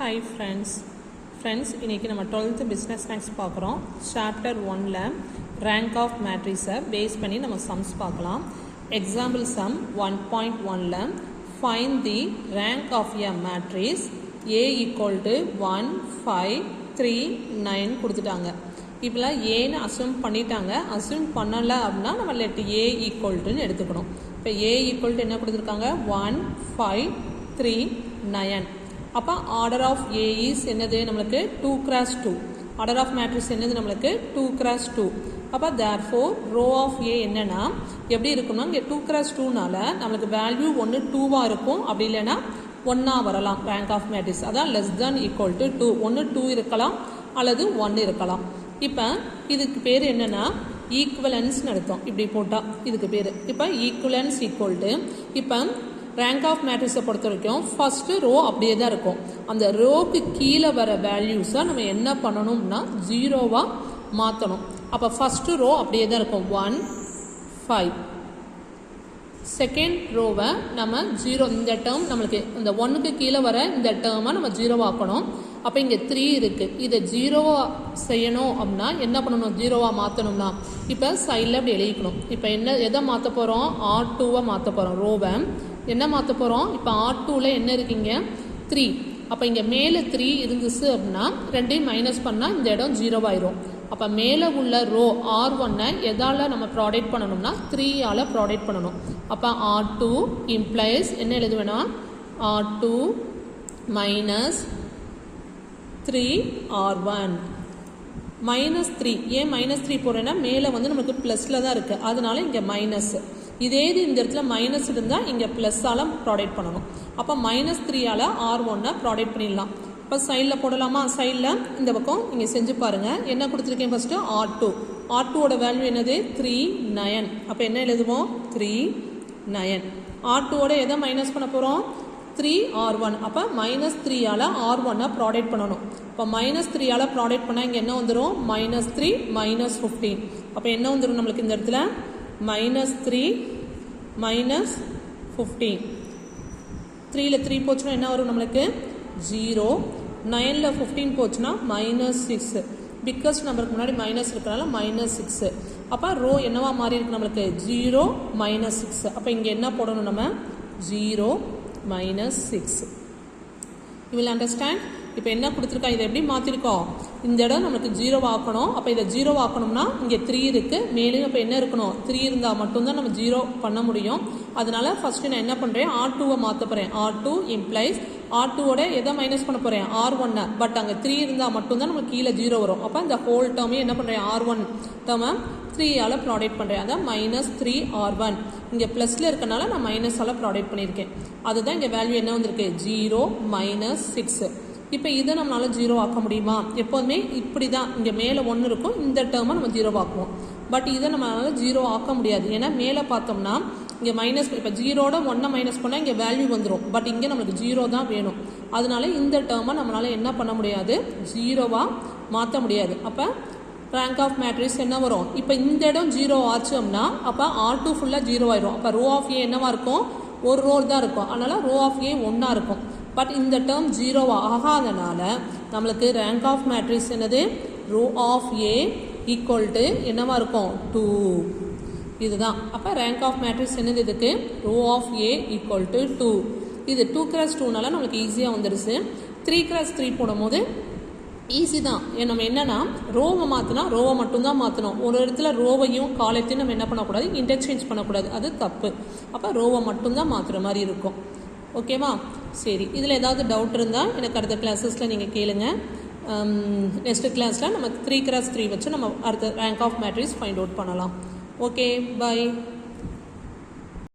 Hi friends இன்னைக்கு நம்ம 12th business maths பார்க்குறோம். chapter 1ல rank of matrix பேஸ் பண்ணி நம்ம sums பார்க்கலாம். example sum 1.1ல find the rank of a matrix A equal to 1 5 3 9 கொடுத்துட்டாங்க. இப்போலாம் ஏன்னு அஸ்யூம் பண்ணிட்டாங்க. அஸ்யூம் பண்ணலை அப்படின்னா நம்ம லெட் A equal டுன்னு எடுத்துக்கணும். இப்போ A equal to என்ன கொடுத்துருக்காங்க 1 5 3 9. அப்போ ஆர்டர் ஆஃப் ஏ இஸ் என்னது நம்மளுக்கு 2x2. ஆர்டர் ஆஃப் மேட்ரிக்ஸ் என்னது நம்மளுக்கு 2x2. அப்போ தேர்ஃபோர் ரோ ஆஃப் ஏ என்னன்னா எப்படி இருக்கும்னா இங்கே 2x2னால நம்மளுக்கு வேல்யூ ஒன்று 2வாக இருக்கும், அப்படி இல்லைன்னா 1ஆ வரலாம். ரேங்க் ஆஃப் மேட்ரிக்ஸ் அதான் லெஸ் தேன் ஈக்குவல் டு 2. ஒன்று 2 இருக்கலாம் அல்லது 1 இருக்கலாம். இப்போ இதுக்கு பேர் என்னன்னா ஈக்குவலன்ஸ்னு அர்த்தம். இப்படி போட்டால் இதுக்கு பேர் இப்போ ஈக்குவலன்ஸ் ஈக்குவல் டு இப்போ ரேங்க் ஆஃப் மேட்ரிக்ஸை பொறுத்த வரைக்கும் ஃபஸ்ட்டு ரோ அப்படியே தான் இருக்கும். அந்த ரோக்கு கீழே வர வேல்யூஸை நம்ம என்ன பண்ணணும்னா 0வாக மாற்றணும். அப்போ ஃபஸ்ட்டு ரோ அப்படியே தான் இருக்கும் 1 5. செகண்ட் ரோவை நம்ம 0 இந்த டேர்ம் நம்மளுக்கு இந்த 1க்கு கீழே வர இந்த டேர்மை நம்ம 0 ஆக்கணும். அப்போ இங்கே 3 இருக்குது. இதை 0வாக செய்யணும் அப்படின்னா என்ன பண்ணணும் 0வாக மாற்றணும்னா இப்போ சைடில் அப்படி எழுதிக்கணும். இப்போ என்ன எதை மாற்ற போகிறோம் R2 மாற்ற போகிறோம். ரோவை என்ன மாற்ற போகிறோம் இப்போ R2ல என்ன இருக்குங்க 3. அப்போ இங்கே மேலே 3 இருந்துச்சு அப்படின்னா ரெண்டையும் மைனஸ் பண்ணால் இந்த இடம் 0 ஆயிரும். அப்போ மேலே உள்ள ரோ R1 எதால் நம்ம ப்ராடக்ட் பண்ணணும்னா 3ஆல் ப்ராடக்ட் பண்ணணும். அப்போ R2 இம்ப்ளைஸ் என்ன எழுதுவேன்னா R2 மைனஸ் 3R1 மைனஸ் 3. ஏன் மைனஸ் 3 போடுறேன்னா மேலே வந்து நமக்கு ப்ளஸில் தான் இருக்குது, அதனால இங்கே மைனஸ். இதே இது இந்த இடத்துல மைனஸ் இருந்தால் இங்கே ப்ளஸ்ஸால் ப்ராடக்ட் பண்ணணும். அப்போ மைனஸ் 3ஆல் R1 ப்ராடக்ட் பண்ணிடலாம். இப்போ சைடில் போடலாமா? சைடில் இந்த பக்கம் இங்கே செஞ்சு பாருங்கள். என்ன கொடுத்துருக்கேன் ஃபஸ்ட்டு R2. R2ஓட வேல்யூ என்னது 3 9. அப்போ என்ன எழுதுவோம் 3 9. R2ஓட எதை மைனஸ் பண்ண போகிறோம் 3R1. அப்போ மைனஸ் 3ஆல் R1 ப்ராடக்ட் பண்ணணும். இப்போ மைனஸ் 3ஆல் ப்ராடக்ட் பண்ணால் இங்கே என்ன வந்துடும் மைனஸ் 3 மைனஸ் 15. அப்போ என்ன வந்துடும் நம்மளுக்கு இந்த இடத்துல மைனஸ் 3 மைனஸ் 15. 3ல் 3 போச்சுன்னா என்ன வரும் நம்மளுக்கு 0. 9ல் 15 போச்சுன்னா மைனஸ் 6. பிக்கஸ்ட் நம்பருக்கு முன்னாடி மைனஸ் இருக்கிறனால மைனஸ் 6. அப்போ ரோ என்னவா மாறி இருக்கு நம்மளுக்கு 0 மைனஸ் 6. அப்போ இங்கே என்ன போடணும் நம்ம 0 மைனஸ் 6. You will understand. இப்போ என்ன கொடுத்துருக்கா இதை எப்படி மாற்றிருக்கோம் இந்த இடம் நமக்கு 0 ஆக்கணும். அப்போ இதை 0 ஆக்கணும்னா இங்கே 3 இருக்குது மேலும். அப்போ என்ன இருக்கணும் 3 இருந்தால் மட்டும்தான் நம்ம 0 பண்ண முடியும். அதனால ஃபஸ்ட்டு நான் என்ன பண்ணுறேன் R2 மாற்ற போகிறேன். R2 இம்ப்ளைஸ் R2ஓட எதை மைனஸ் பண்ண போகிறேன் R1. பட் அங்கே 3 இருந்தால் மட்டும்தான் நமக்கு கீழே 0 வரும். அப்போ இந்த ஹோல் டேர்மையும் என்ன பண்ணுறேன் R1 டேர்மை 3ஆல் ப்ராடக்ட் பண்ணுறேன். அதான் மைனஸ் 3R1. இங்கே ப்ளஸில் இருக்கனால நான் மைனஸால் ப்ராடக்ட் பண்ணியிருக்கேன். அதுதான் இங்கே வேல்யூ என்ன வந்திருக்கு 0 மைனஸ் 6. இப்போ இதை நம்மளால் 0 ஆக்க முடியுமா? எப்போதுமே இப்படி தான் இங்கே மேலே 1 இருக்கும், இந்த டேர்மை நம்ம 0 ஆக்குவோம். பட் இதை நம்மளால் 0 ஆக்க முடியாது. ஏன்னா மேலே பார்த்தோம்னா இங்கே மைனஸ் இப்போ 0ட 1 மைனஸ் பண்ணால் இங்கே வேல்யூ வந்துடும். பட் இங்கே நம்மளுக்கு 0 தான் வேணும். அதனால இந்த டேர்மை நம்மளால் என்ன பண்ண முடியாது 0வாக மாற்ற முடியாது. அப்போ ரேங்க் ஆஃப் மேட்ரிக்ஸ் என்ன வரும் இப்போ இந்த இடம் 0 ஆச்சோம்னா அப்போ R2 ஃபுல்லாக 0 ஆயிரும். அப்போ ரோ ஆஃப் ஏ என்னவா இருக்கும் ஒரு ரோ தான் இருக்கும். அதனால் ரோ ஆஃப் ஏ 1ஆ இருக்கும். பட் இந்த டேர்ம் 0 ஆகாதனால நம்மளுக்கு ரேங்க் ஆஃப் மேட்ரிக்ஸ் என்னது row of A equal to என்னவா இருக்கும் 2. இதுதான் அப்போ ரேங்க் ஆஃப் மேட்ரிக்ஸ் என்னது இதுக்கு row of A equal to 2. இது 2x2னால நம்மளுக்கு ஈஸியாக வந்துடுச்சு. 3x3 போடும்போது ஈஸி தான். நம்ம என்னன்னா ரோவை மாற்றினா ரோவை மட்டும்தான் மாற்றணும். ஒரு இடத்துல ரோவையும் காலத்தையும் நம்ம என்ன பண்ணக்கூடாது இன்டர்சேஞ்ச் பண்ணக்கூடாது, அது தப்பு. அப்போ ரோவை மட்டும்தான் மாற்றுற மாதிரி இருக்கும். ஓகேவா? சரி, இதில் ஏதாவது டவுட் இருந்தால் எனக்கு அடுத்த கிளாஸஸில் நீங்கள் கேளுங்க. நெக்ஸ்ட் கிளாஸில் நம்ம 3x3 வச்சு நம்ம அடுத்த rank of matrix find out பண்ணலாம். ஓகே, பாய்.